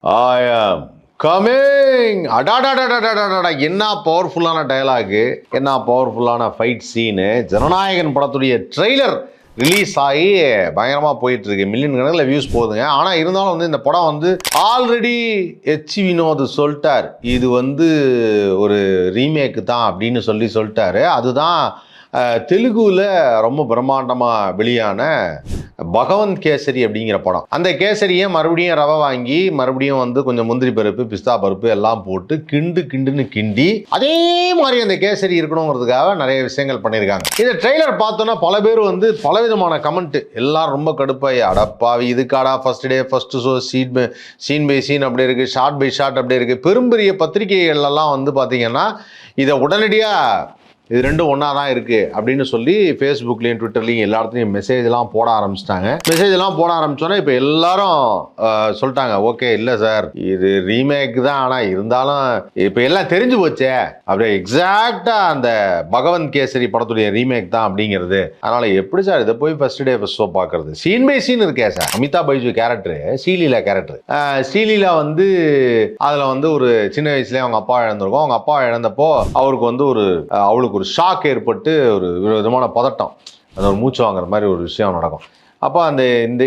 I am coming. அடாடாடாடாடாடா, என்ன பவர்ஃபுல்லான dialogue, என்ன பவர்ஃபுல்லான ஃபைட் சீனு. ஜனநாயகன் படத்துடைய ட்ரெய்லர் ரிலீஸ் ஆகி பயங்கரமாக போயிட்டு இருக்கு. மில்லியன் கணக்கில் வியூஸ் போகுதுங்க. ஆனால் இருந்தாலும் வந்து இந்த படம் வந்து ஆல்ரெடி வினோத் சொல்லிட்டார், இது வந்து ஒரு ரீமேக்கு தான் அப்படின்னு சொல்லிட்டாரு. அதுதான் தெலுங்குல ரொம்ப பிரம்மாண்டமாக வெளியான பகவந்த் கேசரி அப்படிங்கிற படம். அந்த கேசரியை மறுபடியும் ரவை வாங்கி மறுபடியும் வந்து கொஞ்சம் முந்திரி பருப்பு பிஸ்தா பருப்பு எல்லாம் போட்டு கிண்டுன்னு கிண்டி அதே மாதிரி அந்த கேசரி இருக்கணுங்கிறதுக்காக நிறைய விஷயங்கள் பண்ணியிருக்காங்க. இந்த ட்ரெய்லர் பார்த்தோன்னா பல பேர் வந்து பலவிதமான கமெண்ட், எல்லாரும் ரொம்ப கடுப்பாய், அடப்பாவி இதுக்காடா first day first show scene by scene அப்படி இருக்கு, ஷார்ட் பை ஷார்ட் அப்படி இருக்கு. பெரும்பெரிய பத்திரிகைகள்லாம் வந்து பார்த்தீங்கன்னா இதை உடனடியாக இது ரெண்டும் ஒன்றா தான் இருக்குது அப்படின்னு சொல்லி ஃபேஸ்புக்லேயும் ட்விட்டர்லேயும் எல்லா இடத்துலையும் மெசேஜ்லாம் போட ஆரம்பிச்சிட்டாங்க. மெசேஜெல்லாம் போட ஆரம்பித்தோன்னே இப்போ எல்லாரும் சொல்லிட்டாங்க, ஓகே இல்லை சார் இது ரீமேக் தான், ஆனால் இருந்தாலும் இப்போ எல்லாம் தெரிஞ்சு போச்சே, அப்படியே எக்ஸாக்டாக அந்த பகவந்த் கேசரி படத்துடைய ரீமேக் தான் அப்படிங்கிறது. அதனால் எப்படி சார் இதை போய் ஃபர்ஸ்ட் டே ஃபர்ஸ்ட் ஷோ பார்க்குறது? சீன் பை சீன் இருக்கே sir. Amitabh Baiju character Sreeleela character. Sreeleela வந்து அதில் வந்து ஒரு சின்ன வயசுலேயே அவங்க அப்பா இழந்திருக்கும். அவங்க அப்பா இழந்தப்போ அவருக்கு வந்து அவளுக்கு ஒரு ஷாக் ஏற்பட்டு ஒரு விதமான பதட்டம், அந்த ஒரு மூச்சு வாங்குற மாதிரி ஒரு விஷயம் நடக்கும். அப்போ அந்த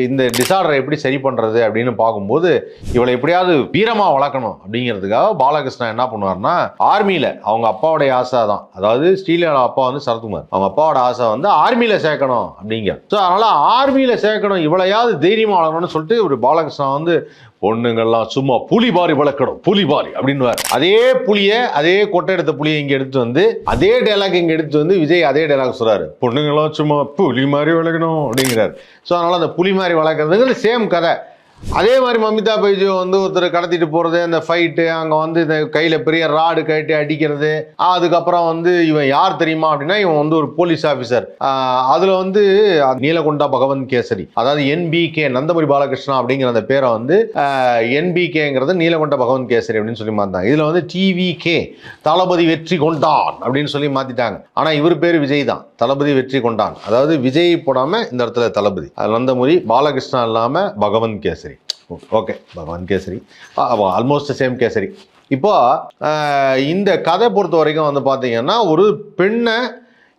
இந்த டிசார்டரை எப்படி சரி பண்ணுறது அப்படின்னு பார்க்கும்போது இவளை எப்படியாவது வீரமாக வளர்க்கணும் அப்படிங்கிறதுக்காக பாலகிருஷ்ணா என்ன பண்ணுவார்னா, ஆர்மியில் அவங்க அப்பாவுடைய ஆசை தான், அதாவது ஸ்ரீலீலா அப்பா வந்து சரத்குமார், அவங்க அப்பாவோட ஆசை வந்து ஆர்மியில் சேர்க்கணும் அப்படிங்கிற. ஸோ அதனால் ஆர்மியில் சேர்க்கணும், இவளையாவது தைரியமாக வளர்க்கணும்னு சொல்லிட்டு ஒரு பாலகிருஷ்ணா வந்து பொண்ணுங்கள்லாம் சும்மா புலி பாரி வளர்க்கணும், புலி பாரி அப்படின்னு. அதே புலியை, அதே கொட்டை எடுத்த புலியை இங்கே எடுத்து வந்து அதே டைலாக் இங்கே எடுத்து வந்து விஜய் அதே டைலாக் சொல்றாரு, பொண்ணுங்கள்லாம் சும்மா புலி மாதிரி வளர்க்கணும் அப்படிங்கிறார். ஸோ அதனால அந்த புலி மாதிரி வளர்க்குறதுங்கிறது சேம் கதை. அதே மாதிரி அமிதாப் பைஜு வந்து ஒருத்தர் கடத்திட்டு போகிறது, அந்த ஃபைட்டு, அங்கே வந்து இந்த கையில் பெரிய ராடு கட்டி அடிக்கிறது, அதுக்கப்புறம் வந்து இவன் யார் தெரியுமா அப்படின்னா இவன் வந்து ஒரு போலீஸ் ஆஃபீஸர். அதில் வந்து நீலகொண்டா பகவந்த் கேசரி, அதாவது என்பிகே நந்தமூரி பாலகிருஷ்ணா அப்படிங்கிற அந்த பேரை வந்து என்பிகேங்கிறது நீலகொண்ட பகவந்த் கேசரி அப்படின்னு சொல்லி மாற்றிட்டாங்க. இதில் வந்து டிவிகே தளபதி வெற்றி கொண்டான் அப்படின்னு சொல்லி மாற்றிட்டாங்க. ஆனால் இவர் பேர் விஜய் தான், தளபதி வெற்றி கொண்டான், அதாவது விஜய் போடாமல் இந்த இடத்துல தளபதி, நந்தமூரி பாலகிருஷ்ணா இல்லாமல் பகவந்த் கேசரி. ஓகே, பகவான் கேசரி ஆல்மோஸ்ட் சேம் கேசரி. இப்போ இந்த கதை பொறுத்த வரைக்கும் வந்து பார்த்தீங்கன்னா ஒரு பெண்ணை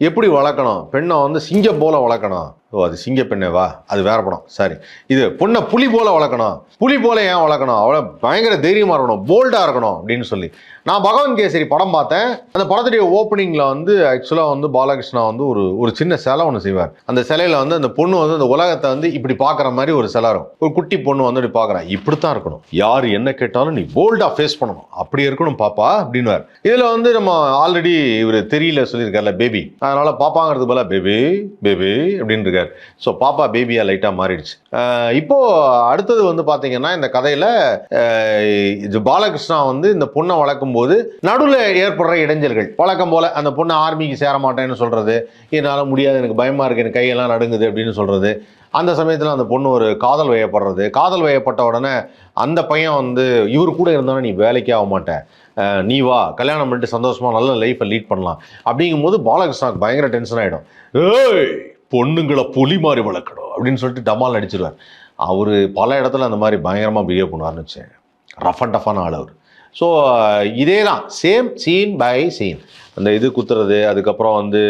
எப்படி வளர்க்கணும், பெண்ணை வந்து சிங்கம் போல வளர்க்கணும். ஓ அது சிங்க பெண்ணேவா, அது வேற படம். சரி, இது பொண்ணை புலி போல வளர்க்கணும், புலி போல ஏன் வளர்க்கணும், அவளை பயங்கர தைரியமாக இருக்கணும், போல்டாக இருக்கணும் அப்படின்னு சொல்லி நான் பகவந்த் கேசரி படம் பார்த்தேன். அந்த படத்துடைய ஓப்பனிங்கில் வந்து ஆக்சுவலாக வந்து பாலகிருஷ்ணா வந்து ஒரு சின்ன சிலை ஒன்று செய்வார். அந்த சிலையில் வந்து அந்த பொண்ணு வந்து அந்த உலகத்தை வந்து இப்படி பார்க்குற மாதிரி ஒரு சிலை இருக்கும். ஒரு குட்டி பொண்ணு வந்து இப்படி பார்க்குறா, இப்படித்தான் இருக்கணும், யார் என்ன கேட்டாலும் நீ போல்டாக ஃபேஸ் பண்ணணும், அப்படி இருக்கணும் பாப்பா அப்படின்வார். இதில் வந்து நம்ம ஆல்ரெடி இவர் தெரியல சொல்லியிருக்காருல பேபி, அதனால பாப்பாங்கிறது போல பேபி பேபி அப்படின்னு இருக்காரு. ஸோ பாப்பா பேபியா லைட்டாக மாறிடுச்சு. இப்போ அடுத்தது வந்து பார்த்தீங்கன்னா இந்த கதையில் பாலகிருஷ்ணா வந்து இந்த பொண்ணை வளர்க்கும் போது நடுவில் ஏற்படுற இடைஞ்சல்கள், வழக்கம் போல அந்த பொண்ணை ஆர்மிக்கு சேர மாட்டேன்னு சொல்றது, என்னால் முடியாது, எனக்கு பயமா இருக்கு, எனக்கு கையெல்லாம் நடுங்குது அப்படின்னு சொல்றது. அந்த சமயத்தில் அந்த பொண்ணு ஒரு காதல் வயப்படுறது, காதல் வயப்பட்ட உடனே அந்த பையன் வந்து இவர் கூட இருந்தாலும் நீ வேலைக்கே ஆக மாட்டேன், நீ வா கல்யாணம் பண்ணிட்டு சந்தோஷமா நல்ல லைஃப்பை லீட் பண்ணலாம் அப்படிங்கும்போது பாலகிருஷ்ணாவுக்கு பயங்கர டென்ஷன் ஆகிடும். ஏய் பொண்ணுங்களை புலி மாதிரி வளர்க்கணும் அப்படின்னு சொல்லிட்டு டமால் நடிச்சிருவார். அவர் பல இடத்துல அந்த மாதிரி பயங்கரமாக பிஹேவ் பண்ணுவார்னு வச்சேன். ரஃப் அண்ட் டஃபான ஆள் அவர். ஸோ இதே தான் சேம் சீன் பை சீன், அந்த இது குத்துறது, அதுக்கப்புறம் வந்து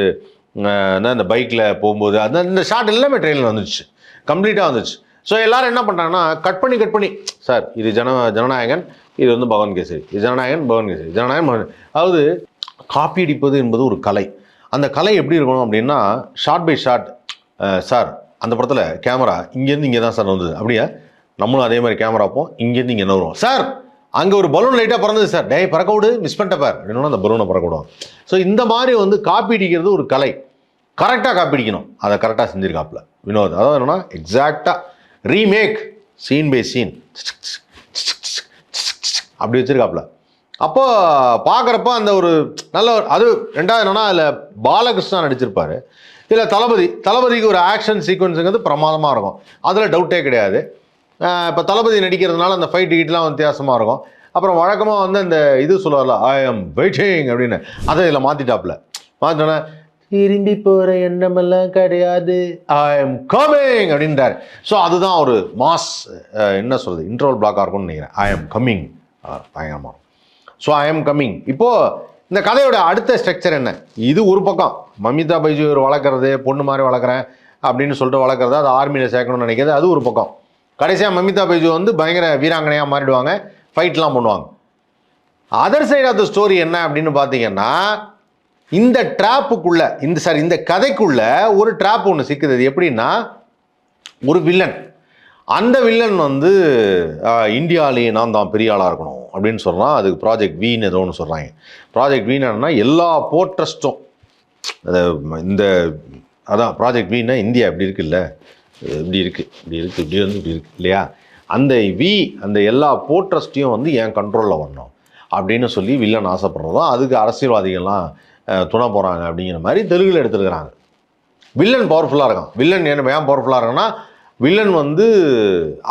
அந்த பைக்கில் போகும்போது அந்த இந்த ஷாட் எல்லாமே ட்ரெயினில் வந்துச்சு, கம்ப்ளீட்டாக வந்துச்சு. ஸோ எல்லாரும் என்ன பண்ணுறாங்கன்னா கட் பண்ணி சார் இது ஜனநாயகன், இது வந்து பகவந்த் கேசரி, இது ஜனநாயகன் பகவந்த் கேசரி, ஜனநாயகன். அதாவது காப்பி அடிப்பது என்பது ஒரு கலை. அந்த கலை எப்படி இருக்கணும் அப்படின்னா ஷார்ட் பை ஷார்ட். சார் அந்த படத்தில் கேமரா இங்கேருந்து இங்கே தான் சார் வந்தது, அப்படியா நம்மளும் அதே மாதிரி கேமரா வைப்போம், இங்கேருந்து இங்கே என்ன வருவோம் சார், அங்கே ஒரு பலூன் லைட்டாக பறந்தது சார், டே பறக்க விடு மிஸ் பண்ணிட்ட பார் அப்படின்னா அந்த பலூனை பறக்க விடுவோம். ஸோ இந்த மாதிரி வந்து காப்பி அடிக்கிறது ஒரு கலை, கரெக்டாக காப்பி அடிக்கணும், அதை கரெக்டாக செஞ்சுருக்காப்புல வினோத். அதாவது என்னன்னா எக்ஸாக்டாக ரீமேக் சீன் பை சீன் அப்படி வச்சிருக்காப்புல. அப்போ பார்க்குறப்ப அந்த ஒரு நல்ல அது ரெண்டாவது என்னன்னா அதில் பாலகிருஷ்ணா நடிச்சிருப்பாரு, இதில் தளபதிக்கு ஒரு ஆக்ஷன் சீக்வன்ஸுங்கிறது பிரமாதமாக இருக்கும், அதில் டவுட்டே கிடையாது. இப்போ தளபதி நடிக்கிறதுனால அந்த ஃபைட் கிட்லாம் வித்தியாசமாக இருக்கும். அப்புறம் வழக்கமாக வந்து அந்த இது சொல்லுவார்ல ஐ எம் வெயிட்டிங் அப்படின்னு, அதை இதில் மாற்றிட்டாப்புல. மாற்றினோன்னே திரும்பி போகிற எண்ணமெல்லாம் கிடையாது, ஐ எம் கமிங் அப்படின்றார். ஸோ அதுதான் ஒரு மாஸ் என்ன சொல்கிறது இன்ட்ரோல் பிளாக்காக இருக்கும்னு நினைக்கிறேன். ஐ எம் கம்மிங் பயங்கரமாக. So I am coming. இப்போது இந்த கதையோட அடுத்த ஸ்ட்ரக்சர் என்ன? இது ஒரு பக்கம் மமிதா பைஜு வளர்க்குறது, பொண்ணு மாதிரி வளர்க்குறேன் அப்படின்னு சொல்லிட்டு வளர்க்குறது, அது ஆர்மியில் சேர்க்கணும்னு நினைக்கிறது, அது ஒரு பக்கம். கடைசியாக மமிதா பைஜு வந்து பயங்கர வீராங்கனையாக மாறிடுவாங்க, ஃபைட்லாம் பண்ணுவாங்க. Other side of the story என்ன அப்படின்னு பார்த்தீங்கன்னா, இந்த ட்ராப்புக்குள்ள இந்த கதைக்குள்ள ஒரு ட்ராப் ஒன்று சிக்குது. எப்படின்னா, ஒரு வில்லன், அந்த வில்லன் வந்து இந்தியாவிலேயே நான் தான் பெரிய ஆளாக இருக்கணும் அப்படின்னு சொல்கிறான். அதுக்கு ப்ராஜெக்ட் வீன்னு ஏதோ ஒன்று சொல்கிறாங்க. ப்ராஜெக்ட் வீன்னா எல்லா போர்ட் ட்ரஸ்ட்டும், அதான் ப்ராஜெக்ட் வீன்னா இந்தியா இப்படி இருக்குல்ல, இப்படி இருக்கு இல்லையா, அந்த எல்லா போர்ட் ட்ரஸ்ட்டையும் வந்து என் கண்ட்ரோலில் வரணும் அப்படின்னு சொல்லி வில்லன் ஆசைப்படுறதும், அதுக்கு அரசியல்வாதிகள்லாம் துணை போகிறாங்க அப்படிங்கிற மாதிரி தெலுங்கில் எடுத்துருக்கிறாங்க. வில்லன் பவர்ஃபுல்லாக இருக்கான். வில்லன் ஏன் பவர்ஃபுல்லாக இருக்கான்னா, வில்லன் வந்து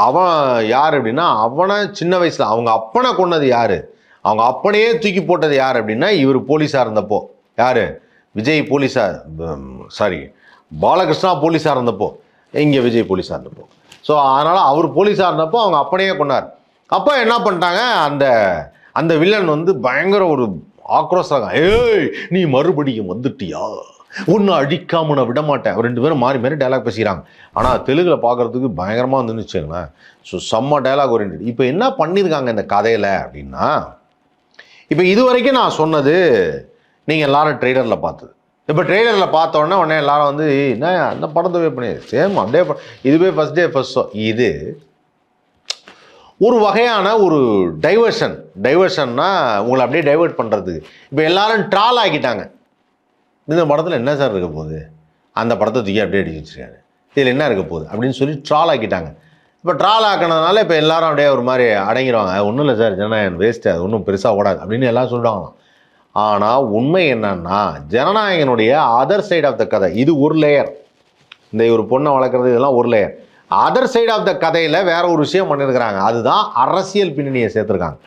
அவன் யார் அப்படின்னா, அவனை சின்ன வயசில் அவங்க அப்பனை கொண்டது யார், அவங்க அப்பனையே தூக்கி போட்டது யார் அப்படின்னா, இவர் போலீஸாக இருந்தப்போ, யார் விஜய் பாலகிருஷ்ணா போலீஸாக இருந்தப்போ, இங்கே விஜய் போலீஸாக இருந்தப்போ. ஸோ அதனால் அவர் போலீஸாக இருந்தப்போ அவங்க அப்பனையே கொண்டார். அப்போ என்ன பண்ணிட்டாங்க, அந்த வில்லன் வந்து பயங்கர ஒரு ஆக்ரோஷம், ஏய் நீ மறுபடியும் வந்துட்டியா, ஒன்றும் அடிக்காம நான் விட மாட்டேன். ரெண்டு பேரும் மாறி டைலாக் பேசிக்கிறாங்க. ஆனால் தெலுங்கில் பார்க்குறதுக்கு பயங்கரமாக வந்துச்சுங்களேன். ஸோ செம்ம டைலாக் ஓரியன்டட். இப்போ என்ன பண்ணியிருக்காங்க இந்த கதையில் அப்படின்னா, இப்போ இது வரைக்கும் நான் சொன்னது நீங்கள் எல்லாரும் ட்ரெய்லரில் பார்த்தது. இப்போ ட்ரெய்லரில் பார்த்தோன்னே எல்லாரும் வந்து என்ன அந்த படத்தை பண்ணி சேம் அப்படியே இதுவே ஃபஸ்ட் டே ஃபஸ்ட் ஷோ. இது ஒரு வகையான ஒரு டைவர்ஷன்னா உங்களை அப்படியே டைவர்ட் பண்ணுறதுக்கு இப்போ எல்லாரும் ட்ரால் ஆக்கிட்டாங்க. இந்த படத்தில் என்ன சார் இருக்க போகுது, அந்த படத்தை தூக்கி அப்படியே அடிச்சு வச்சுருக்காரு, இதில் என்ன இருக்க போகுது அப்படின்னு சொல்லி ட்ரால் ஆக்கிட்டாங்க. இப்போ ட்ரால் ஆக்கினதுனால இப்போ எல்லாரும் அப்படியே ஒரு மாதிரி அடங்கிடுவாங்க. ஒன்றும் இல்லை சார், ஜனநாயகன் வேஸ்ட்டு, அது ஒன்றும் பெருசாக ஓடாது அப்படின்னு எல்லாம் சொல்லிடுவாங்க. ஆனால் உண்மை என்னன்னா, ஜனநாயகனுடைய அதர் சைட் ஆஃப் த கதை இது ஒரு லேயர். இந்த ஒரு பொண்ணை வளர்க்குறது இதெல்லாம் ஒரு layer. Other side of the கதையில் வேற ஒரு விஷயம் பண்ணியிருக்கிறாங்க. அதுதான் அரசியல் பின்னணியை சேர்த்துருக்காங்க.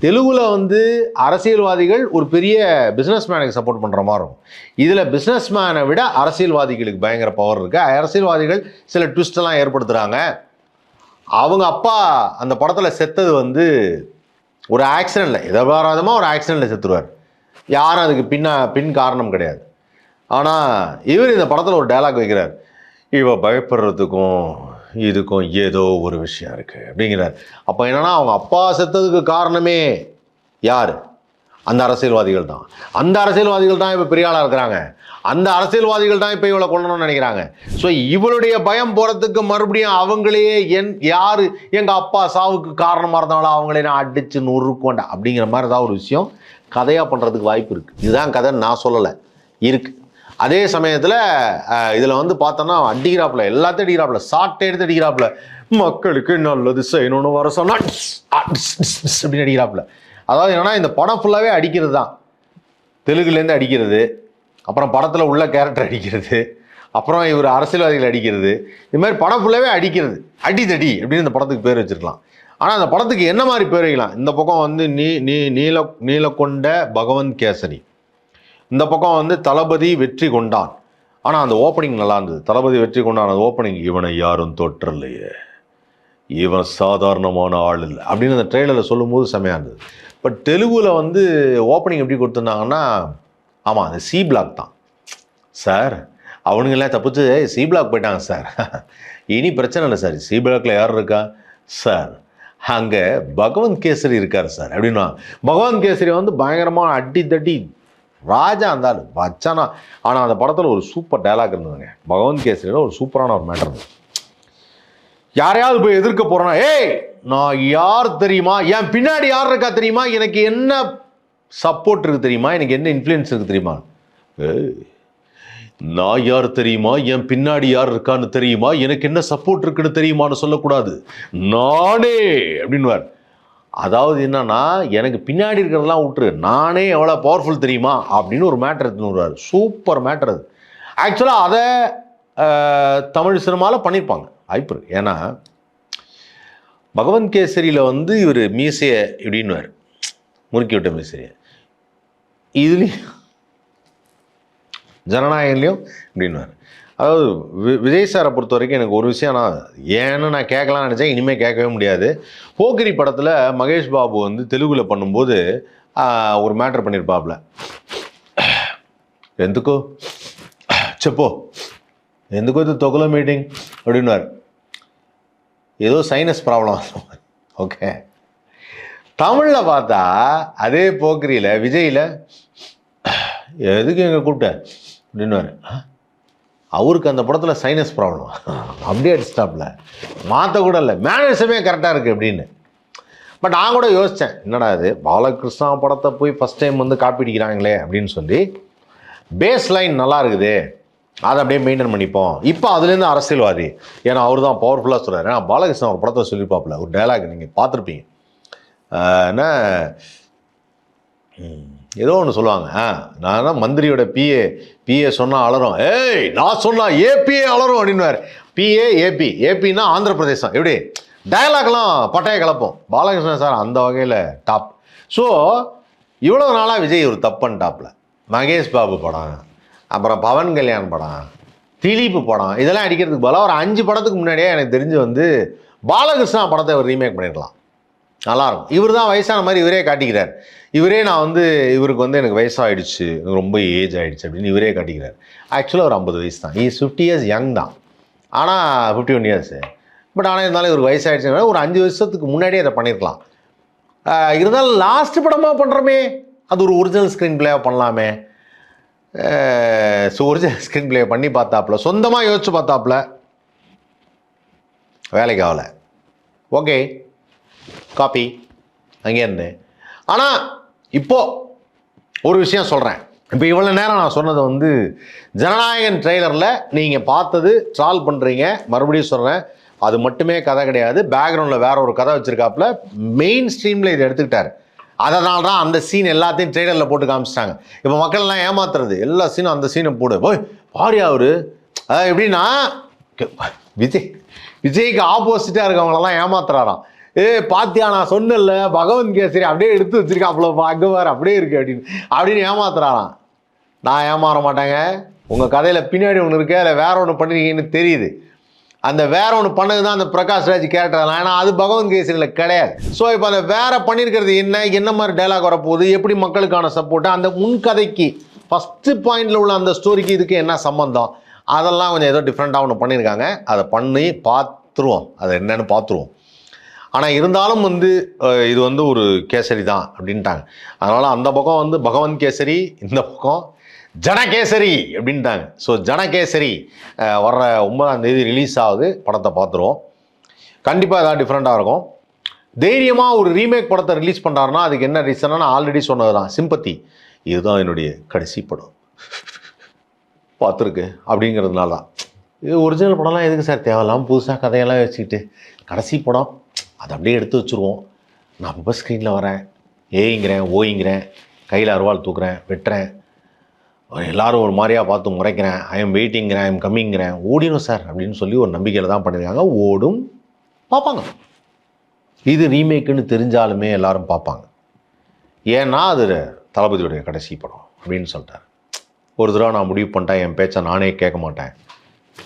தெலுங்குல வந்து அரசியல்வாதிகள் ஒரு பெரிய பிஸ்னஸ் மேனுக்கு சப்போர்ட் பண்ணுற மாதிரி இருக்கும். இதில் பிஸ்னஸ் மேனை விட அரசியல்வாதிகளுக்கு பயங்கர பவர் இருக்குது. அரசியல்வாதிகள் சில ட்விஸ்டெல்லாம் ஏற்படுத்துகிறாங்க. அவங்க அப்பா அந்த படத்தில் செத்தது வந்து ஒரு ஆக்சிடெண்ட்டில், எதிர்பாராதமாக ஒரு ஆக்சிடெண்ட்டில் செத்துருவார். யாரும் அதுக்கு பின் காரணம் கிடையாது. ஆனால் இவர் இந்த படத்தில் ஒரு டைலாக் வைக்கிறார், இவ பயப்படுறதுக்கும் இதுக்கும் ஏதோ ஒரு விஷயம் இருக்குது அப்படிங்கிறார். அப்போ என்னன்னா, அவங்க அப்பா செத்ததுக்கு காரணமே யார்? அந்த அரசியல்வாதிகள் தான். அந்த அரசியல்வாதிகள் தான் இப்போ பெரிய ஆளாக இருக்கிறாங்க. அந்த அரசியல்வாதிகள் தான் இப்போ இவளை கொல்லணும்னு நினைக்கிறாங்க. ஸோ இவளுடைய பயம் போகிறதுக்கு மறுபடியும் அவங்களே யார் எங்கள் அப்பா சாவுக்கு காரணமாக இருந்தாலும் அவங்களே நான் அடித்து நொறுக்கொண்டா அப்படிங்கிற மாதிரி ஏதாவது ஒரு விஷயம் கதையாக பண்ணுறதுக்கு வாய்ப்பு இருக்குது. இதுதான் கதைன்னு நான் சொல்லலை, இருக்குது. அதே சமயத்தில் இதில் வந்து பார்த்தோன்னா அடிக்கிறாப்புல, எல்லாத்தையும் அடிக்கிறாப்புல, சாட்டை எடுத்து அடிக்கிறாப்புல, மக்களுக்கு நல்லது செய்யணும்னு வர சொன்னால் அப்படின்னு அடிக்கிறாப்புல. அதாவது என்னன்னா, இந்த படம் ஃபுல்லாகவே அடிக்கிறது தான். தெலுங்குலேருந்து அடிக்கிறது, அப்புறம் படத்தில் உள்ள கேரக்டர் அடிக்கிறது, அப்புறம் இவர் அரசியல்வாதிகள் அடிக்கிறது, இது மாதிரி படம் ஃபுல்லாகவே அடிக்கிறது. அடிதடி அப்படின்னு இந்த படத்துக்கு பேர் வச்சுருக்கலாம். ஆனால் அந்த படத்துக்கு என்ன மாதிரி பேர் வைக்கலாம்? இந்த பக்கம் வந்து நீலகொண்ட பகவந்த் கேசரி, இந்த பக்கம் வந்து தளபதி வெற்றி கொண்டான். ஆனால் அந்த ஓப்பனிங் நல்லா இருந்தது. தளபதி வெற்றி கொண்டான் அந்த ஓப்பனிங், இவனை யாரும் தொற்றலையே, இவன் சாதாரணமான ஆள் இல்லை அப்படின்னு அந்த ட்ரெய்லரில் சொல்லும்போது செமையாக இருந்தது. பட் தெலுங்குல வந்து ஓப்பனிங் எப்படி கொடுத்துருந்தாங்கன்னா, ஆமாம் அது சி பிளாக் தான் சார், அவனுங்கெல்லாம் தப்பிச்சு சி பிளாக் போயிட்டாங்க சார், இனி பிரச்சனை இல்லை சார், சி பிளாக்ல யார் இருக்கா சார், அங்கே பகவந்த் கேசரி இருக்கார் சார் அப்படின்னா. பகவந்த் கேசரி வந்து பயங்கரமாக அடி தட்டி ராஜா இருந்தாலும் வச்சானா. ஆனால் அந்த படத்தில் ஒரு சூப்பர் டைலாக் இருந்ததுங்க. பகவந்த் கேசரியில் ஒரு சூப்பரான ஒரு மேட்டர் இருந்தது. யாரையாவது போய் எதிர்க்க போகிறேன்னா, ஏய் நான் யார் தெரியுமா, என் பின்னாடி யார் இருக்கா தெரியுமா, எனக்கு என்ன சப்போர்ட் இருக்குது தெரியுமா, எனக்கு என்ன இன்ஃப்ளூயன்ஸ் இருக்குது தெரியுமா, நான் யார் தெரியுமா, என் பின்னாடி யார் இருக்கான்னு தெரியுமா, எனக்கு என்ன சப்போர்ட் இருக்குன்னு தெரியுமான்னு சொல்லக்கூடாது, நானே அப்படின்வார். அதாவது என்னன்னா, எனக்கு பின்னாடி இருக்கிறதெல்லாம் விட்டுரு, நானே எவ்வளோ பவர்ஃபுல் தெரியுமா அப்படின்னு ஒரு மேட்டர் எடுத்துன்னு வருவார். சூப்பர் மேட்டர் அது. ஆக்சுவலாக அதை தமிழ் சினிமாவில் பண்ணியிருப்பாங்க வாய்ப்பு இருக்கு. ஏன்னா பகவந்த் கேசரியில் வந்து இவர் மீசையை இப்படின்னுவார், முறுக்கி விட்ட மீசையை. இதுலேயும் ஜனநாயகன்லையும் இப்படின்வார். அதாவது விஜய் சாரை பொறுத்த வரைக்கும் எனக்கு ஒரு விஷயம் நான் கேட்கலாம்னு நினச்சேன், இனிமேல் கேட்கவே முடியாது. போக்கிரி படத்தில் மகேஷ் பாபு வந்து தெலுங்குல பண்ணும்போது ஒரு மேட்டர் பண்ணியிருப்பாப்புல, ఎందుకో చెప్పோ ఎందుకో இது தொகுல மீட்டிங் அப்படின்வார். ஏதோ சைனஸ் ப்ராப்ளம். ஓகே, தமிழில் பார்த்தா அதே போக்கிரியில் விஜயில் எதுக்கு எங்கே கூப்பிட்ட அப்படின்வார். அவருக்கு அந்த படத்தில் சைனஸ் ப்ராப்ளம், அப்படியே அடிச்சிட்டாப்புல, மாற்றக்கூட இல்லை, மேனேஜமே கரெக்டாக இருக்குது அப்படின்னு. பட் நான் கூட யோசித்தேன், என்னடா இது பாலகிருஷ்ணா படத்தை போய் ஃபஸ்ட் டைம் வந்து காப்பி அடிக்கிறாங்களே அப்படின்னு சொல்லி. பேஸ் லைன் நல்லா இருக்குது, அதை அப்படியே மெயின்டைன் பண்ணிப்போம். இப்போ அதுலேருந்து அரசியல்வாதி, ஏன்னா அவர் தான் பவர்ஃபுல்லாக சொல்கிறார். ஏன்னா பாலகிருஷ்ணா ஒரு படத்தை சொல்லிப்பாப்புல, ஒரு டைலாக் நீங்கள் பார்த்துருப்பீங்க, என்ன ஏதோ ஒன்று சொல்லுவாங்க, நான் தான் மந்திரியோட பிஏ சொன்னால் அலறும், ஏய் நான் சொன்னால் ஏபிஏ அலறும் அப்படின்வார். ஏபின்னா ஆந்திர பிரதேசம். எப்படி டயலாக்லாம் பட்டைய கலப்போம். பாலகிருஷ்ணன் சார் அந்த வகையில் டாப். ஸோ இவ்வளோ நாளாக விஜய் ஒரு தப்புன்னு டாப்பில். மகேஷ் பாபு படம், அப்புறம் பவன் கல்யாண் படம், திலீப் படம், இதெல்லாம் அடிக்கிறதுக்கு பதிலாக ஒரு 5 படத்துக்கு முன்னாடியே எனக்கு தெரிஞ்சு வந்து பாலகிருஷ்ணா படத்தை ஒரு ரீமேக் பண்ணிடலாம், நல்லாயிருக்கும். இவர் தான் வயசான மாதிரி இவரே காட்டிக்கிறார். நான் வந்து இவருக்கு வந்து எனக்கு வயசாகிடுச்சு, எனக்கு ரொம்ப ஏஜ் ஆகிடுச்சு அப்படின்னு இவரே காட்டிக்கிறார். ஆக்சுவலாக ஒரு 50 வயசு தான், 50 இயர்ஸ் யங் தான், ஆனால் 51 இயர்ஸு. பட் ஆனால் இருந்தாலும் இவருக்கு வயசாகிடுச்சு, ஒரு 5 வருஷத்துக்கு முன்னாடியே அதை பண்ணியிருக்கலாம். இருந்தாலும் லாஸ்ட் படமாக பண்ணுறோமே, அது ஒரு ஒரிஜினல் ஸ்க்ரீன் பிளேவாக பண்ணலாமே. ஸோ ஒரிஜினல் ஸ்க்ரீன் பிளே பண்ணி பார்த்தாப்புல, சொந்தமாக யோசிச்சு பார்த்தாப்புல, வேலைக்கு ஆகலை. ஓகே, காப்பி அங்கேருந்து. ஆனால் இப்போது ஒரு விஷயம் சொல்கிறேன். இப்போ இவ்வளோ நேரம் நான் சொன்னதை வந்து ஜனநாயகன் ட்ரெய்லரில் நீங்கள் பார்த்தது ட்ரால் பண்ணுறீங்க. மறுபடியும் சொல்கிறேன், அது மட்டுமே கதை கிடையாது, பேக்ரவுண்டில் வேற ஒரு கதை வச்சுருக்காப்புல. மெயின் ஸ்ட்ரீமில் இதை எடுத்துக்கிட்டார். அதனால தான் அந்த சீன் எல்லாத்தையும் ட்ரெய்லரில் போட்டு காமிச்சிட்டாங்க. இப்போ மக்கள்லாம் ஏமாத்துறது, எல்லா சீனும் அந்த சீனை போடு, போய் பாரியா அவரு. அதாவது எப்படின்னா விஜய்க்கு ஆப்போசிட்டாக இருக்கவங்களெல்லாம் ஏமாத்துறாராம். பாத்தியா நான் சொன்னல பகவந்த் கேசரி அப்படியே எடுத்து வச்சிருக்காப்புல, அங்கே வேறு அப்படியே இருக்கு அப்படின்னு ஏமாத்துறாராம். நான் ஏமாற மாட்டேங்க. உங்கள் கதையில் பின்னாடி ஒன்று இருக்கு, அதில் வேற ஒன்று பண்ணிருக்கீங்கன்னு தெரியுது. அந்த வேற ஒன்று பண்ணது தான் அந்த பிரகாஷ் ராஜ் கேரக்டர்லாம், ஏன்னா அது பகவந்த் கேசரியில் கிடையாது. ஸோ இப்போ அந்த வேற பண்ணியிருக்கிறது என்ன மாதிரி டைலாக் வரப்போகுது, எப்படி மக்களுக்கான சப்போர்ட்டு, அந்த முன்கதைக்கு ஃபஸ்ட்டு பாயிண்டில் உள்ள அந்த ஸ்டோரிக்கு இதுக்கு என்ன சம்மந்தம், அதெல்லாம் கொஞ்சம் ஏதோ டிஃப்ரெண்ட்டாக ஒன்று பண்ணியிருக்காங்க. அதை பண்ணி பார்த்துருவோம், அதை என்னென்னு பார்த்துருவோம். ஆனால் இருந்தாலும் வந்து இது வந்து ஒரு கேசரி தான் அப்படின்ட்டாங்க. அதனால் அந்த பக்கம் வந்து பகவந்த் கேசரி, இந்த பக்கம் ஜனகேசரி அப்படின்ட்டாங்க. ஸோ ஜனகேசரி வர்ற 9ஆம் தேதி ரிலீஸ் ஆகுது. படத்தை பார்த்துருவோம். கண்டிப்பாக ஏதாவது டிஃப்ரெண்ட்டாக இருக்கும். தைரியமாக ஒரு ரீமேக் படத்தை ரிலீஸ் பண்ணுறாருன்னா அதுக்கு என்ன ரீசன்னா, நான் ஆல்ரெடி சொன்னது தான், சிம்பத்தி. இதுதான் என்னுடைய கடைசி படம் பார்த்துருக்கு அப்படிங்கிறதுனால தான். இது ஒரிஜினல் படம்லாம் எதுக்கு சார் தேவையில்லாமல் புதுசாக கதையெல்லாம் வச்சுக்கிட்டு, கடைசி படம் அதை அப்படியே எடுத்து வச்சுருவோம். நான் அப்போ ஸ்க்ரீனில் வரேன், ஏங்கிறேன், ஓய்ங்கிறேன், கையில் அருவாள் தூக்குறேன், வெட்டுறேன், எல்லாரும் ஒரு மாதிரியாக பார்த்து முறைக்கிறேன், ஐ எம் வெயிட்டிங்கிறேன், ஐ எம் கம்மிங்கிறேன், ஓடிடும் சார் அப்படின்னு சொல்லி ஒரு நம்பிக்கையில் தான் பண்ணியிருக்காங்க. ஓடும், பார்ப்பாங்க. இது ரீமேக்குன்னு தெரிஞ்சாலுமே எல்லாரும் பார்ப்பாங்க. ஏன்னா அது தளபதியுடைய கடைசி படம் அப்படின்னு சொல்லிட்டார். ஒரு தடவை நான் முடிவு பண்ணிட்டேன், என் பேச்சை நானே கேட்க மாட்டேன்.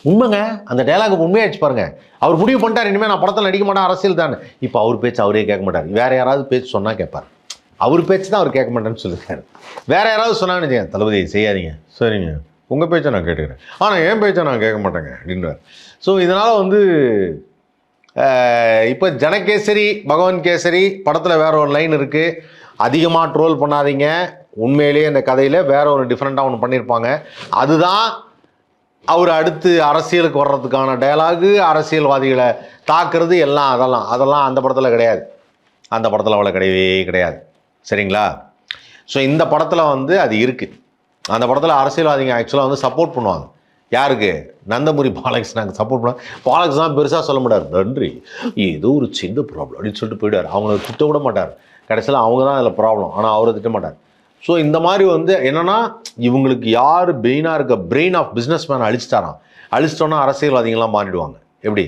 உண்மைங்க, அந்த டைலாக் உண்மையாச்சு பாருங்க. அவர் முடிவு பண்ணிட்டார், இனிமேல் நான் படத்தில் நடிக்க மாட்டேன், அரசியல் தான். இப்போ அவர் பேச்சு அவரே கேட்க மாட்டார், வேற யாராவது பேச்சு சொன்னால் கேட்பார். அவர் பேச்சு தான் அவர் கேட்க மாட்டேன்னு சொல்லியிருக்காரு. வேற யாராவது சொன்னாங்கன்னு தளபதி செய்யாதீங்க, சரிங்க உங்கள் பேச்சை நான் கேட்டுக்கிறேன், ஆனால் என் பேச்சை நான் கேட்க மாட்டேங்க அப்படின்றார். ஸோ இதனால் வந்து இப்போ ஜனகேசரி பகவந்த் கேசரி படத்தில் வேற ஒரு லைன் இருக்குது, அதிகமாக ட்ரோல் பண்ணாதீங்க. உண்மையிலேயே அந்த கதையில் வேற ஒரு டிஃப்ரெண்ட்டாக ஒன்று பண்ணியிருப்பாங்க. அதுதான் அவர் அடுத்து அரசியலுக்கு வர்றதுக்கான டயலாகு, அரசியல்வாதிகளை தாக்குறது எல்லாம். அதெல்லாம் அந்த படத்தில் கிடையாது. அந்த படத்தில் அவ்வளோ கிடையாது. சரிங்களா? ஸோ இந்த படத்தில் வந்து அது இருக்குது. அந்த படத்தில் அரசியல்வாதிங்க ஆக்சுவலாக வந்து சப்போர்ட் பண்ணுவாங்க. யாருக்கு? நந்தமூரி பாலகிருஷ்ணாவுக்கு சப்போர்ட் பண்ணுவாங்க. பாலகிருஷ்ணா பெருசாக சொல்ல மாட்டார், நன்றி ஏதோ ஒரு சின்ன ப்ராப்ளம் அப்படின்னு சொல்லிட்டு போயிடுவார். அவங்கள திட்ட விட மாட்டார். கடைசியில் அவங்க தான் அதில் ப்ராப்ளம், ஆனால் அவரை திட்ட மாட்டார். ஸோ இந்த மாதிரி வந்து என்னென்னா, இவங்களுக்கு யார் பெயினாக இருக்க பிரெயின் ஆஃப் பிஸ்னஸ் மேன் அழிச்சிட்டாராம். அழிச்சிட்டோன்னா அரசியல்வாதிகள்லாம் மாறிடுவாங்க. எப்படி?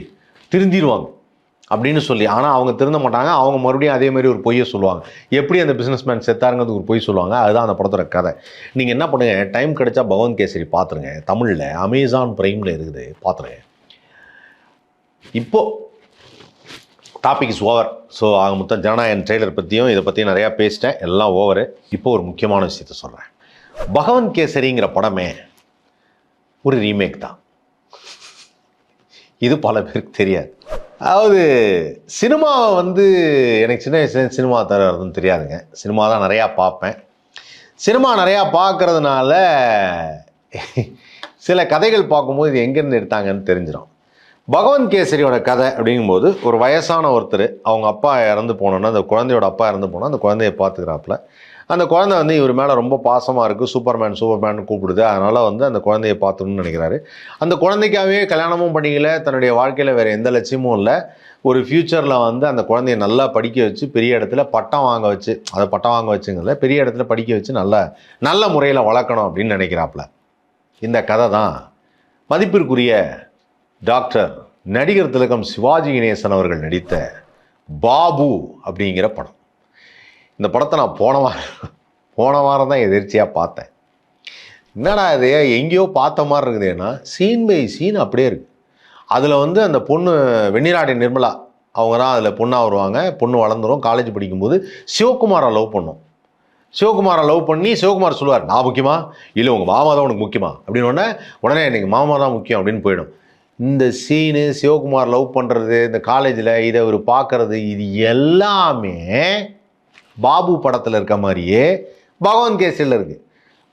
திருந்திடுவாங்க. அப்படின்னு சொல்லி. ஆனால் அவங்க திருந்த மாட்டாங்க. அவங்க மறுபடியும் அதே மாதிரி ஒரு பொய்யை சொல்லுவாங்க. எப்படி அந்த பிஸ்னஸ் மேன் செத்தாருங்கிறதுக்கு ஒரு பொய் சொல்லுவாங்க. அதுதான் அந்த படத்தோட கதை. நீங்கள் என்ன பண்ணுங்கள், டைம் கிடைச்சா பகவந்த் கேசரி பார்த்துருங்க. தமிழில் அமேசான் பிரைமில் இருக்குது, பார்த்துருங்க. இப்போது டாபிக் இஸ் ஓவர். ஸோ ஆக மொத்தம் ஜனநாயகன் ட்ரெய்லர் பற்றியும் இதை பற்றியும் நிறையா பேசிட்டேன். எல்லாம் ஓவரு. இப்போ ஒரு முக்கியமான விஷயத்த சொல்கிறேன். பகவந்த் கேசரிங்கிற படமே ஒரு ரீமேக் தான். இது பல பேருக்கு தெரியாது. அதாவது சினிமாவை எனக்கு சின்ன வயசுலேருந்து சினிமா தருவதுன்னு தெரியாதுங்க. சினிமா தான் நிறையா பார்ப்பேன். சினிமா நிறையா பார்க்குறதுனால சில கதைகள் பார்க்கும்போது இது எங்கேருந்து எடுத்தாங்கன்னு தெரிஞ்சிடும். பகவந்த் கேசரியோட கதை அப்படிங்கும்போது ஒரு வயசான ஒருத்தர், அவங்க அப்பா இறந்து போனோன்னா, அந்த குழந்தையோட அப்பா இறந்து போனால் அந்த குழந்தைய பார்த்துக்கிறாப்புல. அந்த குழந்தை இவர் மேலே ரொம்ப பாசமாக இருக்குது. சூப்பர்மேன் கூப்பிடுது. அதனால் அந்த குழந்தைய பார்த்துக்கணும்னு நினைக்கிறாரு. அந்த குழந்தைக்காகவே கல்யாணமும் பண்ணிக்கல. தன்னுடைய வாழ்க்கையில் வேறு எந்த லட்சியமும் இல்லை. ஒரு ஃப்யூச்சரில் அந்த குழந்தைய நல்லா படிக்க வச்சு பெரிய இடத்துல பட்டம் வாங்க வச்சு, அதை பட்டம் வாங்க வச்சுங்கல்ல, பெரிய இடத்துல படிக்க வச்சு நல்ல முறையில் வளர்க்கணும் அப்படின்னு நினைக்கிறாப்புல. இந்த கதை தான் மதிப்பிற்குரிய டாக்டர் நடிகர் திலகம் சிவாஜி கணேசன் அவர்கள் நடித்த பாபு அப்படிங்கிற படம். இந்த படத்தை நான் போன வாரம் தான் எதிர்ச்சியாக பார்த்தேன். என்னடா இது எங்கேயோ பார்த்த மாதிரி இருக்குது. ஏன்னா சீன் பை சீன் அப்படியே இருக்குது. அதில் அந்த பொண்ணு வெண்ணிராடி நிர்மலா அவங்க தான் அதில் பொண்ணாக வருவாங்க. பொண்ணு வளர்ந்துடும். காலேஜ் படிக்கும்போது சிவகுமாரை லவ் பண்ணும். சிவகுமாரை லவ் பண்ணி சிவகுமார் சொல்லுவார், நான் முக்கியமா இல்லை உங்கள் மாமா தான் உனக்கு முக்கியமா அப்படின்னு. உடனே எனக்கு மாமா தான் முக்கியம் அப்படின்னு போயிடும். இந்த சீனு, சிவகுமார் லவ் பண்ணுறது, இந்த காலேஜில் இதை ஒரு பார்க்குறது, இது எல்லாமே பாபு படத்தில் இருக்க மாதிரியே பகவந்த் கேசரியில் இருக்குது.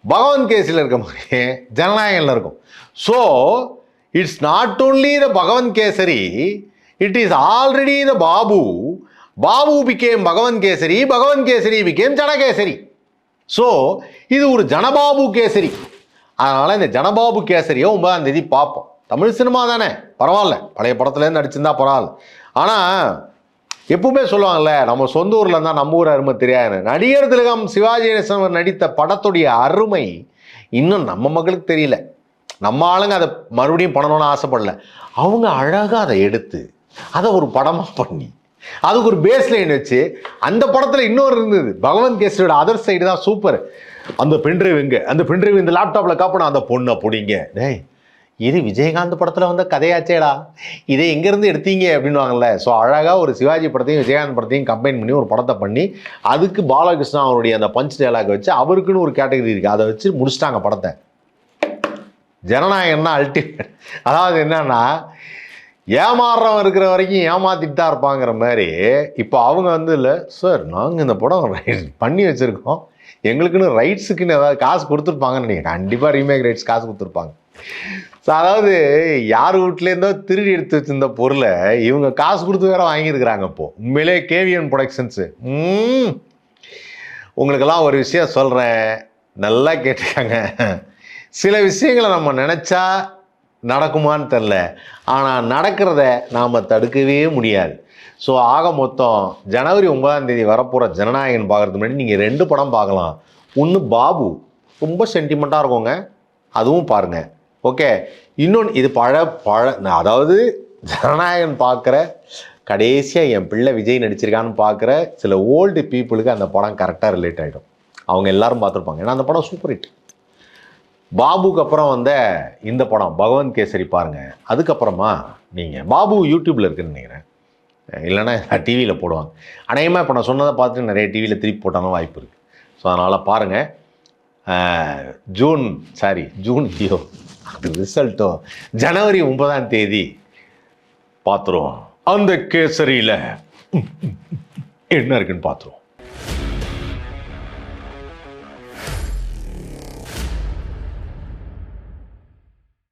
பகவந்த் கேசரியில் இருக்க மாதிரியே ஜனநாயகனில் இருக்கும். So it's not only the Bhagavanth Kesari, it is already the Babu. Babu became Bhagavanth Kesari, Bhagavanth Kesari became Janakesari. So இது ஒரு ஜனபாபு கேசரி. அதனால் இந்த ஜனபாபு கேசரியை 9ஆம் தேதி பார்ப்போம். தமிழ் சினிமா தானே, பரவாயில்ல. பழைய படத்துலேருந்து நடிச்சிருந்தா பரவாயில்ல. ஆனால் எப்பவுமே சொல்லுவாங்கள்ல, நம்ம சொந்த ஊரில் இருந்தால் நம்ம ஊர் அருமை தெரியாது. நடிகர் திலகம் சிவாஜி கணேசன் நடித்த படத்துடைய அருமை இன்னும் நம்ம மக்களுக்கு தெரியல. நம்ம ஆளுங்க அதை மறுபடியும் பண்ணணும்னு ஆசைப்படல. அவங்க அழகாக அதை எடுத்து அதை ஒரு படமாக பண்ணி அதுக்கு ஒரு பேஸ் லைன் வச்சு, அந்த படத்தில் இன்னொரு இருந்தது பகவந்த் கேசரியோட அதர் சைடு தான் சூப்பர். அந்த பென்ட்ரைவ் எங்கே, அந்த பென்ட்ரைவ் இந்த லேப்டாப்பில் காப்பணும், அந்த பொண்ணை பிடிங்க. டேய், இது விஜயகாந்த் படத்தில் கதையாச்சேடா, இதை எங்கேருந்து எடுத்தீங்க அப்படின்வாங்கல்ல. ஸோ அழகாக ஒரு சிவாஜி படத்தையும் விஜயகாந்த் படத்தையும் கம்பைன் பண்ணி ஒரு படத்தை பண்ணி அதுக்கு பாலகிருஷ்ணா அவருடைய அந்த பஞ்ச் டயலாக் வச்சு அவருக்குன்னு ஒரு கேட்டகரி இருக்குது, அதை வச்சு முடிச்சிட்டாங்க படத்தை. ஜனநாயகம்னா அல்டிமேட். அதாவது என்னன்னா, ஏமாறுறவன் இருக்கிற வரைக்கும் ஏமாத்திட்டு தான் இருப்பாங்கிற மாதிரி. இப்போ அவங்க இல்லை சார், நாங்கள் இந்த படம் பண்ணி வச்சுருக்கோம், எங்களுக்குன்னு ரைட்ஸுக்குன்னு ஏதாவது காசு கொடுத்துருப்பாங்கன்னு நினைக்கிறேன். கண்டிப்பாக ரீமேக் ரைட்ஸ் காசு கொடுத்துருப்பாங்க. ஸோ அதாவது யார் வீட்லேருந்தோ திருடி எடுத்து வச்சிருந்த பொருளை இவங்க காசு கொடுத்து வேற வாங்கியிருக்கிறாங்க. இப்போது உண்மையிலே கேவிஎன் ப்ரொடக்ஷன்ஸு. உங்களுக்கெல்லாம் ஒரு விஷயம் சொல்கிறேன், நல்லா கேட்டுக்காங்க. சில விஷயங்களை நம்ம நினச்சா நடக்குமான்னு தெரில, ஆனால் நடக்கிறத நாம் தடுக்கவே முடியாது. ஸோ ஆக மொத்தம் ஜனவரி 9ஆம் தேதி வரப்போகிற ஜனநாயகன் பார்க்குறதுக்கு முன்னாடி நீங்கள் 2 படம் பார்க்கலாம். ஒன்று பாபு, ரொம்ப சென்டிமெண்ட்டாக இருக்குங்க, அதுவும் பாருங்கள். ஓகே, இன்னொன்று இது அதாவது ஜனநாயகன் பார்க்குற கடைசியாக என் பிள்ளை விஜய் நடிச்சிருக்கான்னு பார்க்குற சில ஓல்டு பீப்புளுக்கு அந்த படம் கரெக்டாக ரிலேட் ஆகிடும். அவங்க எல்லாரும் பார்த்துருப்பாங்க. ஏன்னா அந்த படம் சூப்பர் ஹிட். பாபுக்கு அப்புறம் இந்த படம் பகவந்த் கேசரி பாருங்கள். அதுக்கப்புறமா நீங்கள் பாபு யூடியூப்பில் இருக்குதுன்னு நினைக்கிறேன், இல்லைன்னா டிவியில் போடுவாங்க. அநேகமாக இப்போ நான் சொன்னதை பார்த்துட்டு நிறைய டிவியில் திருப்பி போட்டாலும் வாய்ப்பு இருக்குது. ஸோ அதனால் பாருங்கள். ஜூன் அது ரிசல்ட்டோ ஜனவரி 9ஆம் தேதி பார்த்துருவோம். அந்த கேசரியில் என்ன இருக்குன்னு பார்த்துருவோம்.